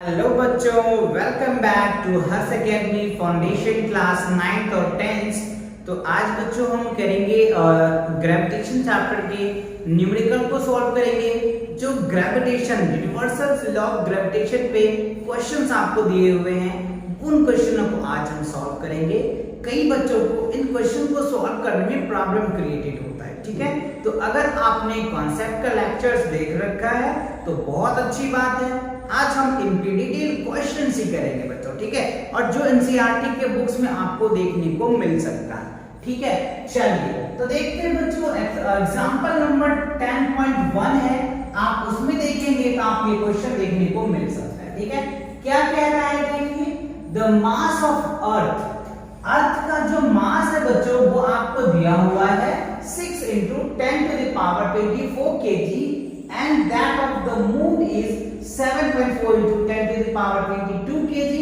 Hello बच्चों, welcome back to Harsh academy foundation class 9th और 10th। तो आज बच्चों हम करेंगे ग्रेविटेशन चैप्टर के न्यूमेरिकल को सॉल्व करेंगे। जो gravitation universal law of gravitation पे क्वेश्चंस आपको दिए हुए हैं, उन क्वेश्चनों को आज हम सॉल्व करेंगे। कई बच्चों को इन क्वेश्चन को सॉल्व करने में प्रॉब्लम क्रिएटेड होता है, ठीक है। तो अगर आपने कॉन्सेप्ट का लेक्चर्स देख रखा है तो बहुत अच्छी बात है। आज हम इनके डिटेल क्वेश्चन ही करेंगे बच्चों, ठीक है, और जो एनसीईआरटी के बुक्स में आपको देखने को मिल सकता है, ठीक है। चलिए तो देखते हैं बच्चों, एग्जांपल नंबर 10.1 है, आप उसमें देखेंगे तो आपको ये क्वेश्चन देखने को मिल सकता है, ठीक है। क्या कह रहा है, देखिए, द मास ऑफ अर्थ का जो मास है बच्चों वो आपको दिया हुआ है 6 × 10⁻24 kg and that of the moon is 7.4 × 10⁻22 kg.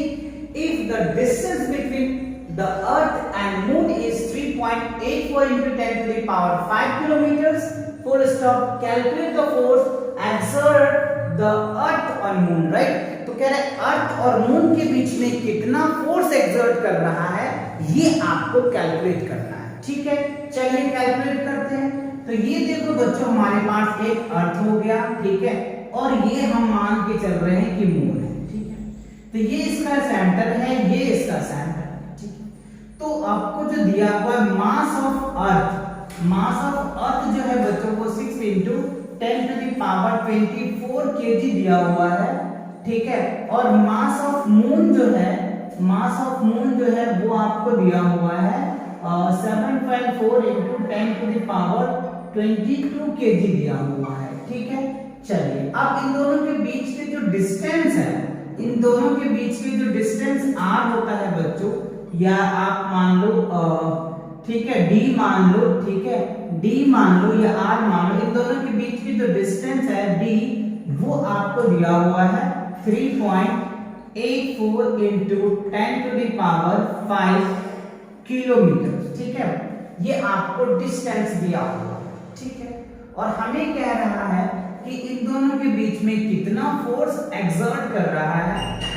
If the distance between the earth and moon is 3.84 × 10⁵ kilometers, full stop, calculate the force exerted the earth on moon, right? तो कह रहे हैं अर्थ और मून के बीच में कितना फोर्स एक्सर्ट कर रहा है ये आपको कैलकुलेट करना है, ठीक है। चलिए कैलकुलेट करते हैं। तो ये देखो बच्चों, हमारे पास एक अर्थ हो गया, ठीक है, और ये हम मान के चल रहे हैं कि मून है, ठीक है। तो ये इसका सेंटर है, ये इसका सेंटर है, ठीक है। तो आपको जो दिया हुआ मास ऑफ अर्थ जो है बच्चों को 6 × 10⁻24 kg दिया हुआ है, ठीक है। और मास ऑफ मून जो है वो आपको दिया हुआ है 7.4 × 10⁻22 kg दिया हुआ है, ठीक है। चलिए अब इन दोनों के बीच के जो डिस्टेंस है, इन दोनों के बीच के जो डिस्टेंस r होता है बच्चों, या आप मान लो ठीक है d मान लो, ठीक है, d मान लो या r मान लो, इन दोनों के बीच की जो डिस्टेंस है d वो आपको दिया हुआ है 3.84 × 10⁵ किलोमीटर, ठीक है। ये आपको डिस्टेंस दिया हुआ है, ठीक है। और हमें कह रहा है कि इन दोनों के बीच में कितना फोर्स एक्सर्ट कर रहा है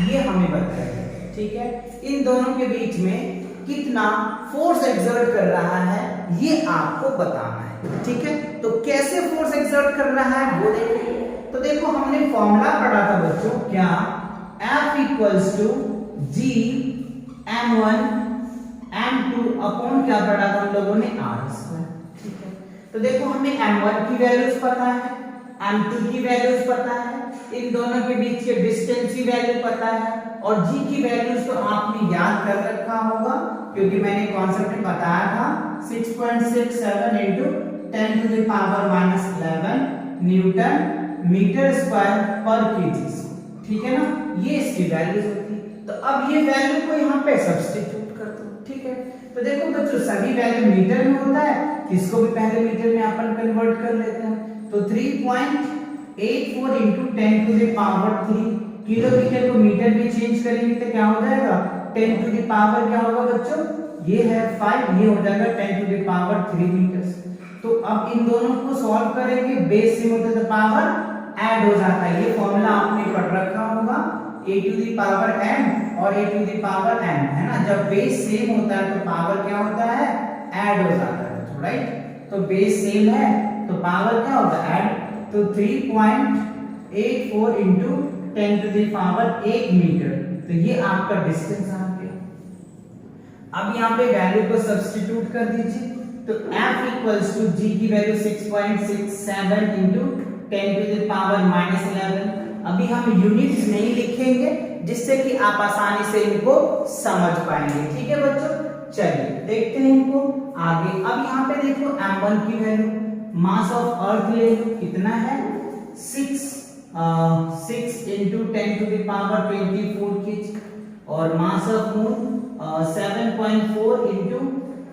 ये हमें बताइए, ठीक है। इन दोनों के बीच में कितना फोर्स एक्सर्ट कर रहा है ये आपको बताना है, ठीक है। तो कैसे फोर्स एक्सर्ट कर रहा है वो देखिए। तो देखो हमने फॉर्मूला पढ़ा था बच्चों, क्या, F = G m1 m2 upon क्या पढ़ा था हम लोगों ने, r², ठीक है। तो देखो हमें m1 की वैल्यूज पता है, m2 की वैल्यूज पता है, इन दोनों के बीच के डिस्टेंस की वैल्यू पता है, और g की वैल्यूज तो आपने याद कर रखा होगा क्योंकि मैंने कॉन्सेप्ट में बताया था 6.67 × 10⁻11 न्यूटन मीटर स्क्वायर पर केजी, ठीक है ना, ये इसकी वैल्यूज होती है। तो अब ये वैल्यू को यहाँ पे सब्स्टिट्यूट कर दो, ठीक है। तो देखो बच्चों सभी वैल्यू मीटर में होता है, इसको भी पहले मीटर में अपन कन्वर्ट कर लेते हैं। तो 3.84 × 10⁻3 किलोमीटर को मीटर में चेंज करेंगे तो क्या हो जाएगा, 10 क्या होगा बच्चों, ये है 5, ये हो जाएगा 10⁻3 मीटर। तो अब इन दोनों को सॉल्व करेंगे, बेस से होता है पावर ऐड हो जाता है, ये फॉर्मूला आपने पढ़ रखा होगा, a⁻m और a⁻n है ना। जब बेस सेम होता है तो पावर क्या होता है, ऐड हो जाता है, राइट। तो बेस सेम है तो पावर क्या होता है, ऐड। तो 3.84 × 10⁻1 मीटर, तो ये आपका डिस्टेंस आ गया। अब यहाँ पे वैल्यू को सब्स्टिट्यूट कर दीजिए। तो F = G की वैल्यू 6.67 × 10⁻⁻11। अभी हम यूनिट्स नहीं लिखेंगे जिससे कि आप आसानी से इनको समझ पाएंगे, ठीक है बच्चों। चलिए देखते हैं इनको आगे। अब यहाँ पे देखो m1 की वैल्यू, मास ऑफ अर्थ ले लो, कितना है 6 × 10⁻24 kg, और मास ऑफ मून 7.4 ×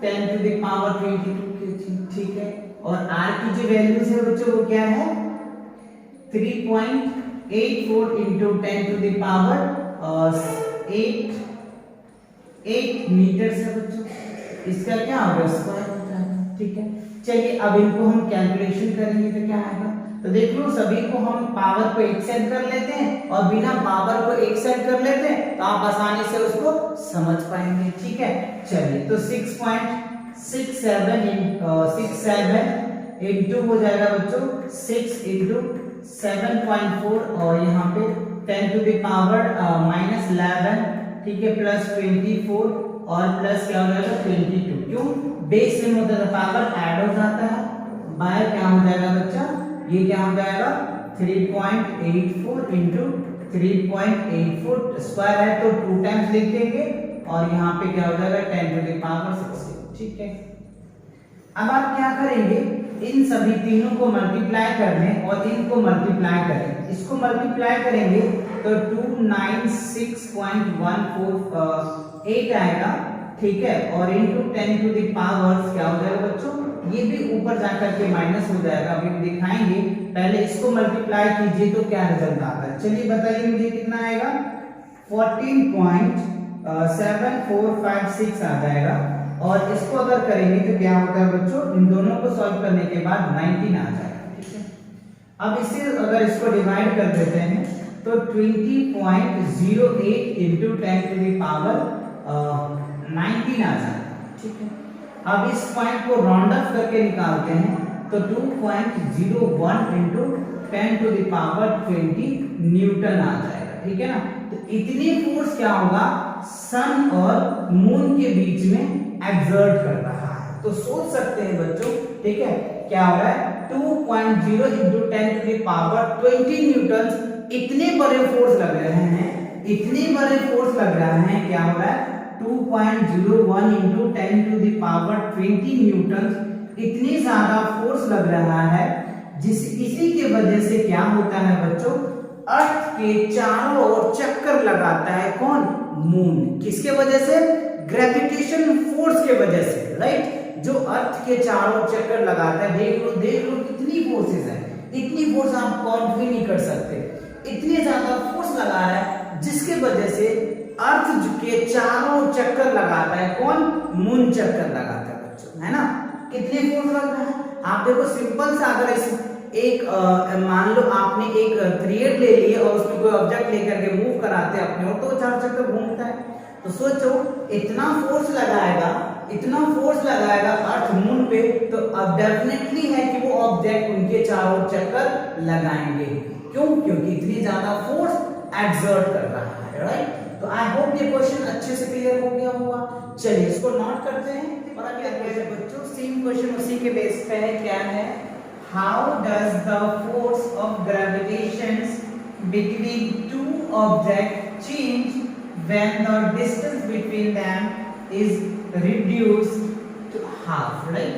10⁻22 kg, ठीक है। और r की जो वैल्यूज है बच्चों वो क्या है, 3.84 × 10⁸ मीटर से बच्चों, इसका क्या होगा, स्क्वायर हो जाएगा, ठीक है। चलिए अब इनको हम कैलकुलेशन करेंगे तो क्या आएगा, तो देख लो सभी को हम पावर को एक सेट कर लेते हैं और बिना पावर को एक सेट कर लेते हैं तो आप आसानी से उसको समझ पाएंगे। ठीक है, चलिए तो 6.67 इंटू हो जाएगा बच्चों 6 इंटू 7.4 और यहाँ पे 10 टू द पावर -11, ठीक है, प्लस 24 और प्लस क्या हो जाएगा 22। क्यों? बेस सेम होता है, पावर ऐड हो जाता है, बाय क्या हो जाएगा बच्चा, ये क्या हो जाएगा 3.84 इंटू 3.84 स्क्वायर है तो 2 टाइम्स लिख देंगे और यहाँ पे क्या हो जाएगा 10 टू द पावर 16। ठीक है, अब आप क्या करेंगे, इन सभी तीनों को मल्टीप्लाई कर लें और इनको मल्टीप्लाई करें। इसको मल्टीप्लाई करेंगे तो 296.148 आएगा, ठीक है, और इनटू 10 टू द पावर क्या हो जाएगा बच्चों, ये भी ऊपर जाकर के माइनस हो जाएगा, अभी दिखाएंगे। पहले इसको मल्टीप्लाई कीजिए तो क्या रिजल्ट आता है, चलिए बताइए मुझे कितना आएगा, 14.7456 आ जाएगा। और इसको अगर करेंगे तो क्या होता है बच्चों, इन दोनों को सॉल्व करने के बाद 19 आ जाएगा। ठीक है, अब इसे अगर इसको डिवाइड कर देते हैं तो 20.08 इंटू 10 टू द पावर 19 आ जाएगा। ठीक है, अब इस पॉइंट को राउंड ऑफ करके निकालते हैं तो 2.01 into 10 to the power 20 newton आ जाएगा। ठीक है ना, तो इतनी फोर्स क्या होगा, सन और मून के बीच में एक्सर्ट कर रहा है। तो सोच सकते हैं बच्चों, ठीक है, क्या हो रहा है 2.0 into 10 to the power 20 newton, इतने बड़े फोर्स लग रहे हैं, इतने बड़े फोर्स लग रहा है, क्या हो रहा है 2.01 into 10 to the power 20 newton, इतनी ज्यादा फोर्स लग रहा है इसी के वजह से क्या होता है बच्चों, अर्थ के चारों ओर चक्कर लगाता है कौन, मून। किसके वजह से, ग्रेविटेशन फोर्स के वजह से, राइट, जो अर्थ के चारों चक्कर लगाता है। देख लो कितनी फोर्सेस है, इतनी फोर्स आप काउंट भी नहीं कर सकते, इतने ज्यादा फोर्स लगा रहा है जिसके वजह से अर्थ के चारों चक्कर लगाता है कौन, मून चक्कर लगाता है बच्चों, है ना। कितने फोर्स लग रहा है, आप देखो सिंपल सा, अगर एक मान लो आपने एक थ्रेड ले लिया और उसमें कोई ऑब्जेक्ट लेकर के मूव कराते हैं अपने और तो चार चक्कर घूमता है, तो सोचो इतना फोर्स लगाएगा अर्थ मून पे, तो अब डेफिनेटली है कि वो ऑब्जेक्ट उनके चारों चक्कर लगाएंगे। क्यों? क्योंकि इतनी ज्यादा फोर्स एक्सर्ट कर रहा है, राइट। तो आई होप ये क्वेश्चन अच्छे से क्लियर हो गया होगा। चलिए इसको नोट करते हैं और अब क्या कहते हैं बच्चों, सेम क्वेश्चन उसी के बेस पे है, क्या है, how does the force of gravitation between two object change when the distance between them is reduced to half, right?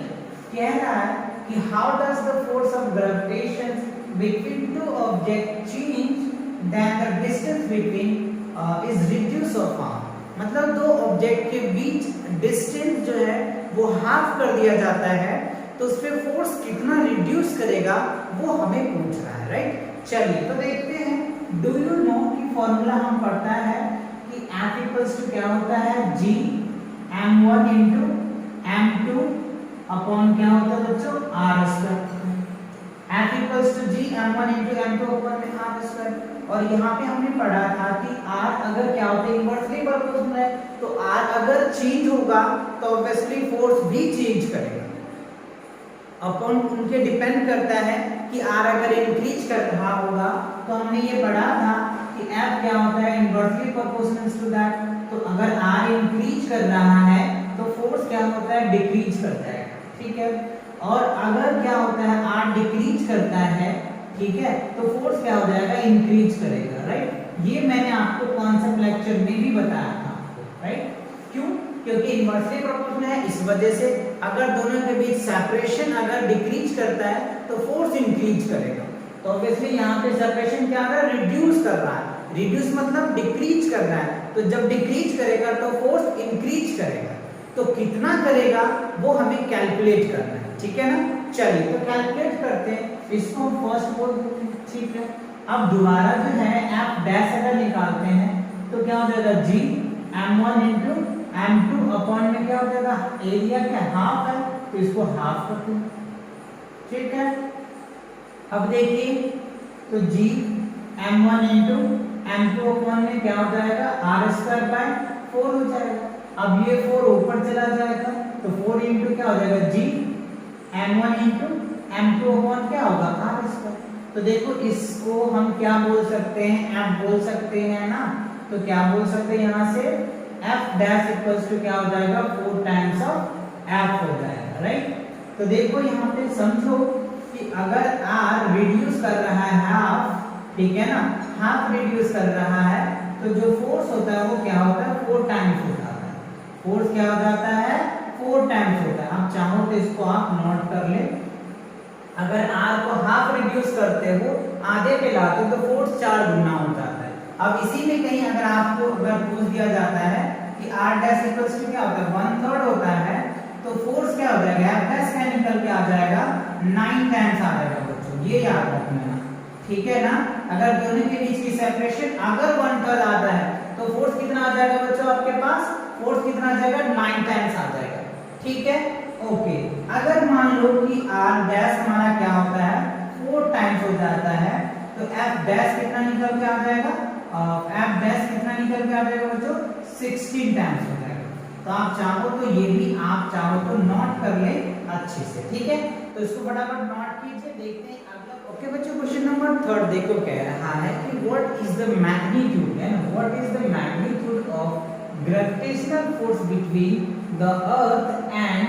कह रहा है कि how does the force of gravitation between two objects change then the distance between is reduced of half, मतलब दो object के बीच distance जो है वो हाफ कर दिया जाता है, तो उस पे फोर्स कितना रिड्यूस करेगा वो हमें पूछ रहा है, राइट। चलिए तो देखते हैं, डू यू नो कि फॉर्मूला हम पढ़ता है F इक्वल्स टू क्या होता है, G m1 into m2 upon क्या होता है बच्चों, r square. F equals to G m1 into m2 upon में r स्क्वायर। और यहाँ पे हमने पढ़ा था कि r अगर क्या होता है, इनवर्सली प्रोपोर्शनल है, तो r अगर चेंज होगा तो ऑब्वियसली फोर्स भी चेंज करेगा, अपॉन उनके डिपेंड करता है कि r अगर इंक्रीज कर रहा होगा तो हमने ये पढ़ा था कि F क्या होता है, इनवर्सली प्रोपोर्शनल टू दैट। तो अगर R इंक्रीज कर रहा है तो फोर्स क्या होता है, डिक्रीज करता है, ठीक है। और अगर क्या होता है, R डिक्रीज करता है, ठीक है, तो फोर्स क्या हो जाएगा, इंक्रीज करेगा, राइट। ये मैंने आपको कॉन्सेप्ट लेक्चर में भी बताया था, राइट। क्यों? क्योंकि इनवर्सली प्रोपोर्शनल है, इस वजह से अगर दोनों के बीच सेपरेशन अगर डिक्रीज करता है तो फोर्स इंक्रीज करेगा। तो ऑब्वियसली यहाँ पे सेपरेशन क्या कर रहा है, रिड्यूस कर रहा है, रिड्यूस मतलब डिक्रीज कर रहा है, तो जब डिक्रीज करेगा तो फोर्स इंक्रीज करेगा, तो कितना करेगा वो हमें कैलकुलेट करना है, ठीक है ना। चलिए तो कैलकुलेट करते हैं, इसको फर्स्ट बोल देते हैं, ठीक है। अब दोबारा जो है F डैश अगर निकालते हैं तो क्या हो जाएगा, G m1 into m2 upon में क्या हो जाएगा, एरिया क्या हाफ है तो इसको हाफ करते हैं, ठीक है। अब देखिए तो g m1 into m2 upon में क्या हो जाएगा r स्क्वायर बाय 4 हो जाएगा। अब ये 4 ऊपर चला जाएगा तो 4 इंटू क्या हो जाएगा g m1 into m2 upon क्या होगा r स्क्वायर। तो देखो इसको हम क्या बोल सकते हैं f बोल सकते हैं ना, तो क्या बोल सकते हैं यहाँ से f डैश इक्वल्स टू क्या हो जाएगा 4 टाइम्स ऑफ f हो जाएगा, राइट। तो देखो यहाँ पे समझो कि अगर r रिड्यूस कर रहा है हाफ, ठीक है ना, हाफ रिड्यूस कर रहा है तो जो फोर्स होता है वो क्या होता है 4 टाइम्स होता है। फोर्स क्या हो जाता है 4 टाइम्स होता है। आप चाहो तो इसको आप नोट कर ले, अगर r को हाफ रिड्यूस करते हो आधे पे लाते हो तो फोर्स 4 गुना हो जाता है। अब इसी में कहीं अगर आपको अगर पूछ दिया जाता है कि r डैश इक्वल्स टू क्या होता है 1/3 होता है तो फोर्स क्या हो जाएगा f डैश क्या निकल के आ जाएगा 9 टाइम्स आ जाएगा बच्चों, ये याद रखना, ठीक है ना। अगर दोनों के बीच की सेपरेशन अगर 1/3 आता है तो फोर्स कितना आ जाएगा बच्चों आपके पास, फोर्स कितना आ जाएगा 9 टाइम्स आ जाएगा, ठीक है, ओके। अगर मान लो कि r डैश हमारा क्या होता है 4 टाइम्स हो जाता है तो f डैश कितना निकल के आ जाएगा, f डैश कितना निकल के आ जाएगा बच्चों 16 टाइम्स हो जाएगा। तो आप चाहो तो ये भी आप चाहो तो नोट कर ले अच्छे से, ठीक है। तो इसको फटाफट नोट कीजिए, देखते हैं अगला। ओके बच्चों क्वेश्चन नंबर 3 देखो कह रहा है कि what is the magnitude and what is the magnitude of gravitational force between the earth and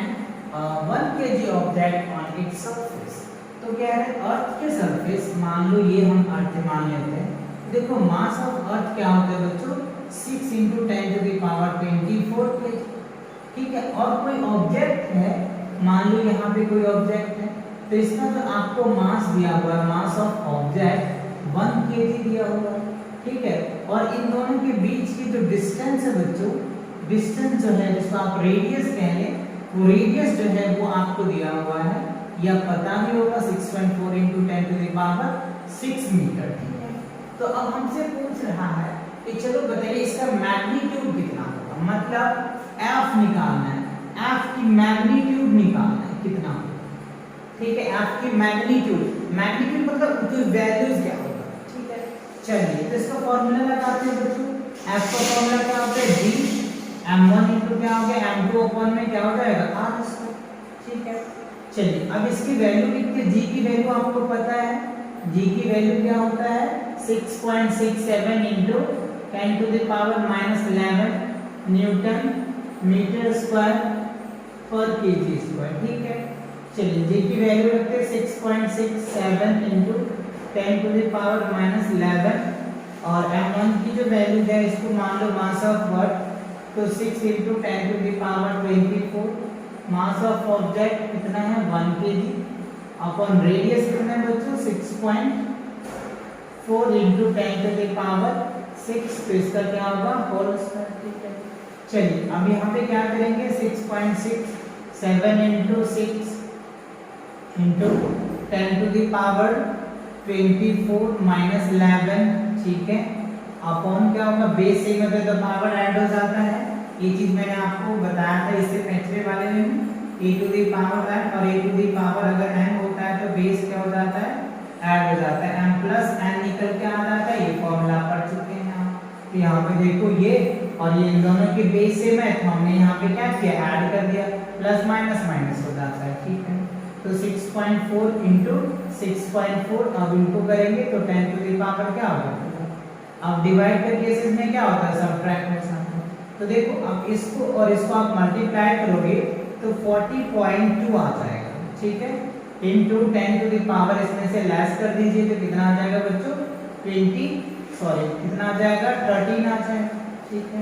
1 kg object on its surface. तो क्या है अर्थ के सरफेस, मान लो ये हम अर्थ मान लेते हैं, देखो मास ऑफ अर्थ क्या होता है बच्चों 6 × 10⁻24 kg, ठीक है। और कोई ऑब्जेक्ट है, मान लो यहाँ पे कोई ऑब्जेक्ट है तो इसका जो आपको मास दिया हुआ है मास ऑफ ऑब्जेक्ट 1 kg दिया हुआ है, ठीक है। और इन दोनों के बीच की जो डिस्टेंस है बच्चों, डिस्टेंस जो है जिसको आप रेडियस कह लें, वो रेडियस जो है वो आपको दिया हुआ है, या पता भी होगा 6.4 × 10⁻6 मीटर, ठीक है। तो अब हमसे पूछ रहा है कि चलो बताइए इसका मैग्नीट्यूड कितना होगा, मतलब f निकालना है, f की मैग्नीट्यूड निकालना है कितना होगा, ठीक है। f की मैग्नीट्यूड, मैग्नीट्यूड मतलब उसकी वैल्यूज क्या होगा, ठीक है। चलिए तो इसका फार्मूला लगाते हैं बच्चों, f का फार्मूला क्या होता है g m1 इंटू क्या हो गया m2 अपॉन में क्या हो जाएगा r स्क्वायर, ठीक है। चलिए अब इसकी वैल्यू कितनी, g की वैल्यू आपको पता है, g की वैल्यू क्या होता है 6.67 इंटू 10⁻⁻11 न्यूटन मीटर स्क्वायर पर केजी स्क्वायर, ठीक है। चलिए g की वैल्यू रखते हैं 6.67 इंटू 10⁻⁻11 और m1 की जो वैल्यू है इसको मान लो मास ऑफ व्हाट, तो 6 × 10⁻24, मास ऑफ ऑब्जेक्ट कितना है 1 kg अपॉन रेडियस कितना है बच्चों 6.4 × 10⁻6, तो इसका क्या होगा होल स्क्वायर, ठीक है। चलिए अब यहाँ पे क्या करेंगे 6.67 इंटू 6 इंटू 10⁻24 माइनस 11, ठीक है, अपॉन क्या होगा बेस से मतलब तो पावर ऐड हो जाता है, ये चीज मैंने आपको बताया था इससे पिछले वाले में भी, e to the power n और e टू दी पावर अगर n होता है तो बेस क्या हो जाता है ऐड हो जाता है, m प्लस n निकल के आ जाता है, ये फॉर्मूला पढ़ चुके हैं आप। तो यहाँ पे देखो ये और ये इन दोनों के बेस सेम है तो हमने यहाँ पे क्या किया ऐड कर दिया, प्लस माइनस माइनस हो जाता है, ठीक है। तो 6.4 इंटू 6.4 अब इनको करेंगे तो 10 टू दी पावर क्या होगा, अब डिवाइड के केसेस में क्या होता है सबट्रैक्ट में जाता है। तो देखो अब इसको और इसको आप मल्टीप्लाई करोगे तो 40.2 आ जाएगा, ठीक है, इनटू 10 टू द पावर इसमें से लेस कर दीजिए तो कितना आ जाएगा बच्चों 13 आ जाएगा, ठीक है।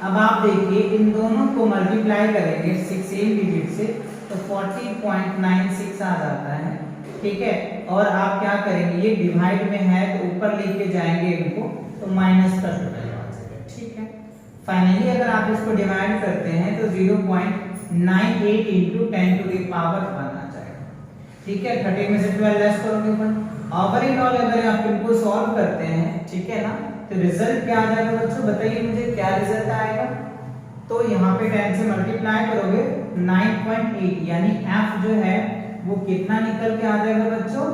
अब आप देखिए इन दोनों को मल्टीप्लाई करेंगे 16 डिजिट से तो 40.96 आ जाता है, ठीक है। और आप क्या करेंगे ये डिवाइड में है तो ऊपर लेके जाएंगे इनको तो माइनस का टोटल आ जाएगा, ठीक है। फाइनली अगर आप इसको डिवाइड करते हैं तो 0.98 इंटू 10 टू द पावर 1 आ जाएगा, ठीक है। 30 में से 12 लेस करोगे 1, ओवरऑल अगर आप इनको सॉल्व करते हैं, ठीक है ना, तो रिजल्ट क्या आ जाएगा बच्चों बताइए मुझे क्या रिजल्ट आएगा। तो यहाँ पे 10 से मल्टीप्लाई करोगे 9.8 यानी f जो है वो कितना निकल के आ जाएगा बच्चों,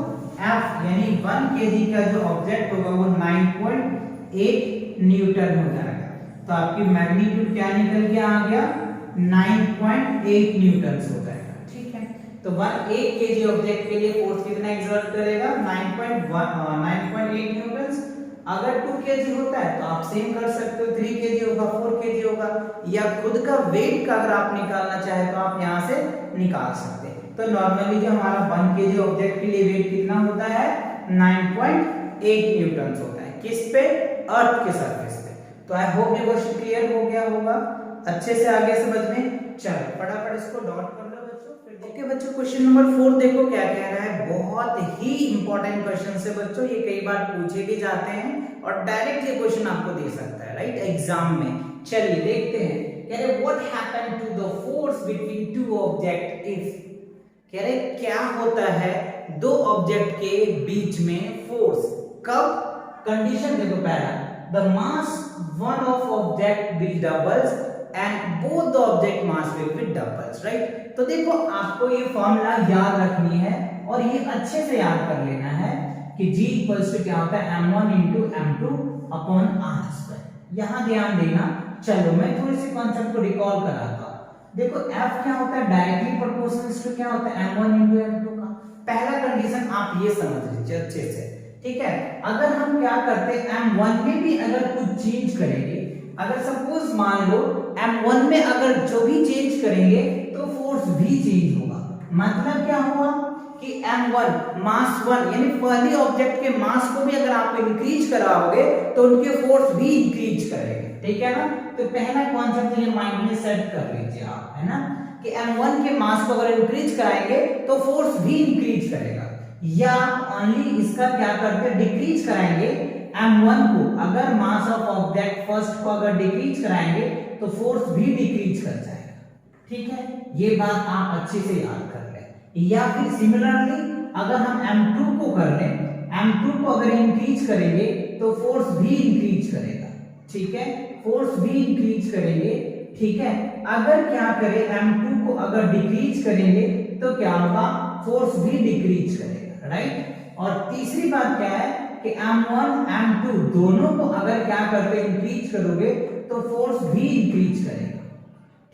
F यानी 1 kg का जो ऑब्जेक्ट होगा वो 9.8 न्यूटन हो जाएगा। तो आपकी मैग्नीट्यूड क्या निकल के आ गया 9.8 न्यूटन हो जाएगा। ठीक है, तो 1 kg ऑब्जेक्ट के लिए फोर्स कितना एक्सर्ट करेगा 9.8 न्यूटन। अगर 2 kg होता है तो आप सेम कर सकते हो, 3 kg होगा, 4 kg होगा, या खुद का वेट का अगर आप निकालना चाहे तो आप यहाँ से निकाल सकते हैं। तो नॉर्मली जो हमारा 1 kg ऑब्जेक्ट के लिए वेट कितना होता है 9.8 न्यूटन होता है, किस पे, अर्थ के सरफेस पे। तो आई होप ये क्वेश्चन क्लियर हो गया होगा अच्छे से, आगे समझ में। चलो फटाफट इसको डॉट कर लो बच्चों। फिर ओके बच्चों, क्वेश्चन नंबर 4 देखो क्या कह रहा है। बहुत ही इंपॉर्टेंट क्वेश्चन है बच्चों, ये कई बार पूछे भी जाते हैं और डायरेक्ट ये क्वेश्चन आपको दे सकता है राइट एग्जाम में। चलिए देखते हैं, कह रहे what happened to the force between two object if, कह रहे क्या होता है दो ऑब्जेक्ट के बीच में फोर्स, कब, कंडीशन देखो पहला, the mass one of object will doubles and both the object mass will be doubles, right. तो देखो आपको ये फॉर्मूला याद रखनी है और ये अच्छे से याद कर लेना है कि G इक्वल्स टू क्या होता है m1 into m2 upon r square. यहां ध्यान देना। चलो मैं थोड़ी सी कॉन्सेप्ट को रिकॉल कराता हूं। देखो F क्या होता है डायरेक्टली प्रोपोर्शनल टू क्या होता है m1 into m2 का। पहला कंडीशन आप ये समझ लीजिए अच्छे से, ठीक है। अगर हम क्या करते हैं m1 में भी अगर कुछ चेंज करेंगे, अगर सपोज मान लो m1 में अगर जो भी चेंज करेंगे तो फोर्स भी चेंज होगा। मतलब क्या हुआ कि m1 मास 1 यानी पहले ऑब्जेक्ट के मास को भी अगर आप इंक्रीज कराओगे तो उनके फोर्स भी इंक्रीज करेंगे, ठीक है ना। तो पहला कॉन्सेप्ट ये माइंड में सेट कर लीजिए आप, है ना, कि m1 के मास को अगर इंक्रीज कराएंगे तो फोर्स भी इंक्रीज करेगा, या ओनली इसका क्या करते हैं डिक्रीज कराएंगे m1 को। अगर मास ऑफ ऑब्जेक्ट फर्स्ट को अगर डिक्रीज कराएंगे तो फोर्स भी डिक्रीज कर जाएगा, ठीक है। ये बात आप अच्छे से याद कर लें। या फिर सिमिलरली अगर हम m2 को कर लें, m2 को अगर इंक्रीज करेंगे तो फोर्स भी इंक्रीज करेगा, ठीक है, फोर्स भी इंक्रीज करेंगे, ठीक है। अगर क्या करें m2 को अगर डिक्रीज करेंगे तो क्या होगा फोर्स भी डिक्रीज करेगा, राइट। और तीसरी बात क्या है कि m1 m2 दोनों को अगर क्या करते इंक्रीज करोगे तो फोर्स भी इंक्रीज करेगा,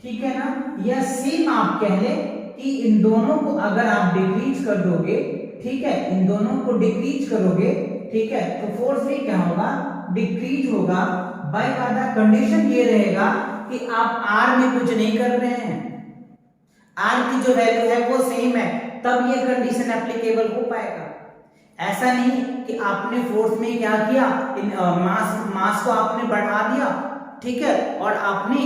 ठीक है ना। या सेम आप कह ले कि इन दोनों को अगर आप डिक्रीज कर दोगे, ठीक है, इन दोनों को डिक्रीज करोगे, ठीक है, तो फोर्स भी क्या होगा डिक्रीज होगा। बाय अदर कंडीशन ये रहेगा कि आप r में कुछ नहीं कर रहे हैं, r की जो वैल्यू है वो सेम है, तब ये कंडीशन एप्लीकेबल हो पाएगा। ऐसा नहीं कि आपने फोर्स में क्या किया मास को आपने बढ़ा दिया, ठीक है, और आपने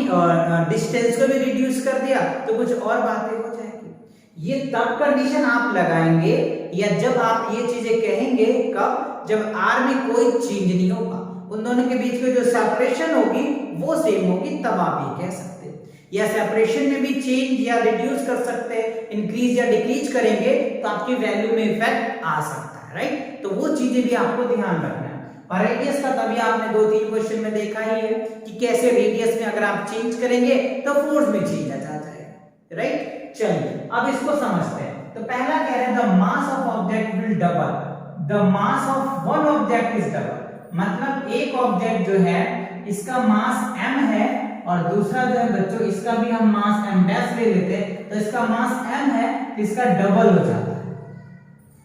डिस्टेंस को भी रिड्यूस कर दिया तो कुछ और बातें हो जाएंगी। ये तब कंडीशन आप लगाएंगे या जब आप ये चीजें कहेंगे, कब, जब r में कोई चेंज नहीं होगा, उन दोनों के बीच में जो सेपरेशन होगी वो सेम होगी, तब आप ये कह सकते हैं। या सेपरेशन में भी चेंज या रिड्यूस कर सकते हैं, इंक्रीज या डिक्रीज करेंगे तो आपकी वैल्यू में इफेक्ट आ सकता है, राइट। तो वो चीजें भी आपको ध्यान रखना है। और रेडियस का तभी आपने 2-3 क्वेश्चन में देखा ही है कि कैसे रेडियस में अगर आप चेंज करेंगे तो फोर्स में चेंज आ जाएगा, राइट। चलिए अब इसको समझते हैं। तो पहला कह रहे हैं the mass of object will double, the mass of one object is double. मतलब एक ऑब्जेक्ट जो है इसका मास m है और दूसरा जो है बच्चों इसका भी हम मास m डैश ले लेते हैं, तो इसका मास m है तो इसका डबल हो जाता है।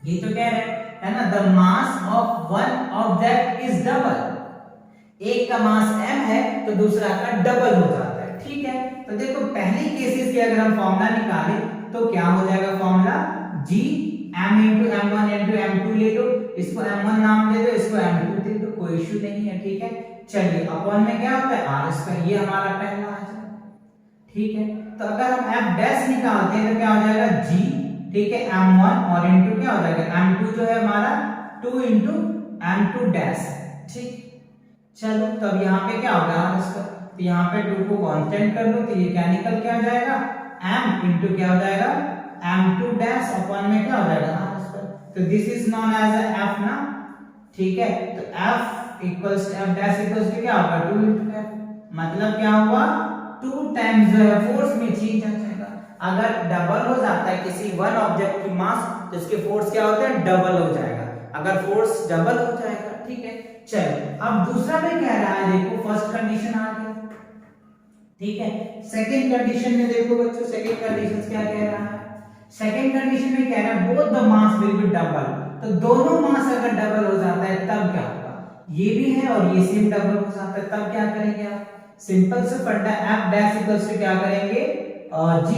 ये तो कह रहे हैं है ना, the mass of one object is double. एक का मास m है तो दूसरा का डबल हो जाता है, ठीक है। तो देखो पहली केसेस के अगर हम फॉर्मूला निकालें तो क्या हो जाएगा formula G m into m1 into m2 ले लो, इसको m1 नाम दे दो, इसको m2 दे दो, कोई इश्यू नहीं है, ठीक है। चलिए अपॉन में क्या होता है r स्क्वायर, ये हमारा पहला आ जाएगा, ठीक है। तो अगर हम f डैश निकालते हैं तो क्या हो जाएगा G, ठीक है, m1 और इनटू क्या हो जाएगा m2 जो है हमारा 2 into m2 डैश, ठीक। चलो तब यहाँ पे क्या होगा r स्क्वायर, तो यहाँ पे 2 को कांस्टेंट कर लो तो ये क्या निकल के आ जाएगा m इनटू क्या हो जाएगा m2 डैश अपॉन में क्या हो जाएगा r स्क्वायर। तो this is known as f ना, ठीक है। तो f equals f dash equals to क्या होगा 2 into f, मतलब क्या हुआ 2 टाइम्स जो है फोर्स में चेंज आ जाएगा। अगर डबल हो जाता है किसी वन ऑब्जेक्ट की मास तो इसके फोर्स क्या होते हैं डबल हो जाएगा। अगर फोर्स डबल हो जाएगा, ठीक है। चलो अब दूसरा में कह रहा है, देखो फर्स्ट कंडीशन आ गया, ठीक है। सेकंड कंडीशन में देखो बच्चों, सेकंड कंडीशन क्या कह रहा है, सेकंड कंडीशन में कह रहा है both the mass will be double. तो दोनों मास अगर डबल हो जाता है तब क्या होगा, ये भी है और ये सेम डबल हो जाता है, तब क्या करेंगे आप, सिंपल से फंडा F डैश इक्वल्स टू क्या करेंगे, G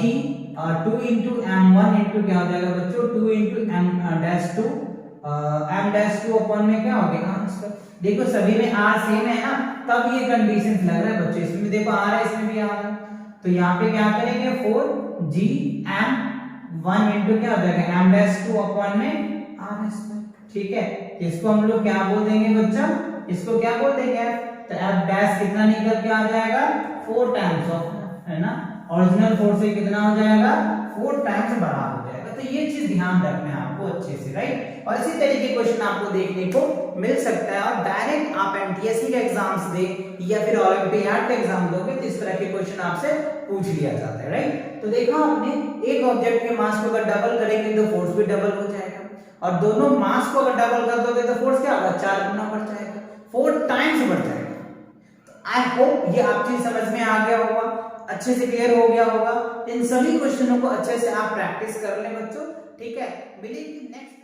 2 into m1 into क्या हो जाएगा बच्चों, 2 into m dash 2 m dash 2 upon में क्या हो गया आंसर। देखो सभी में r सेम है ना, तब ये कंडीशन लग रहा है बच्चों, इसमें देखो r है, इसमें भी r है, तो यहाँ पे क्या करेंगे 4g m1 into क्या हो जाएगा m डैश 2 अपॉन में r स्क्वायर, ठीक है। इसको हम लोग क्या बोल देंगे बच्चा, इसको क्या बोल देंगे, तो f डैश कितना निकल के आ जाएगा 4 टाइम्स ऑफ, है ना, ओरिजिनल फोर्स से कितना हो जाएगा 4 टाइम्स बड़ा हो जाएगा। तो ये चीज ध्यान रखना है आपको अच्छे से, राइट। और इसी तरीके के क्वेश्चन आपको देखने को मिल सकता है, और डायरेक्ट आप एमटीएससी के एग्जाम्स दे या फिर ओलंपियाड का एग्जाम दोगे तो इस तरह के क्वेश्चन आपसे पूछ लिया जाता है, राइट। तो देखा आपने, एक ऑब्जेक्ट के मास को अगर डबल करेंगे तो फोर्स भी डबल हो जाएगा, और दोनों मास को अगर डबल कर दोगे तो फोर्स क्या होगा, 4 गुना बढ़ जाएगा, 4 टाइम्स बढ़ जाएगा। आई होप ये आप चीज समझ में आ गया होगा, अच्छे से क्लियर हो गया होगा। इन सभी क्वेश्चनों को अच्छे से आप प्रैक्टिस कर लें बच्चों, ठीक है। मिलेंगे नेक्स्ट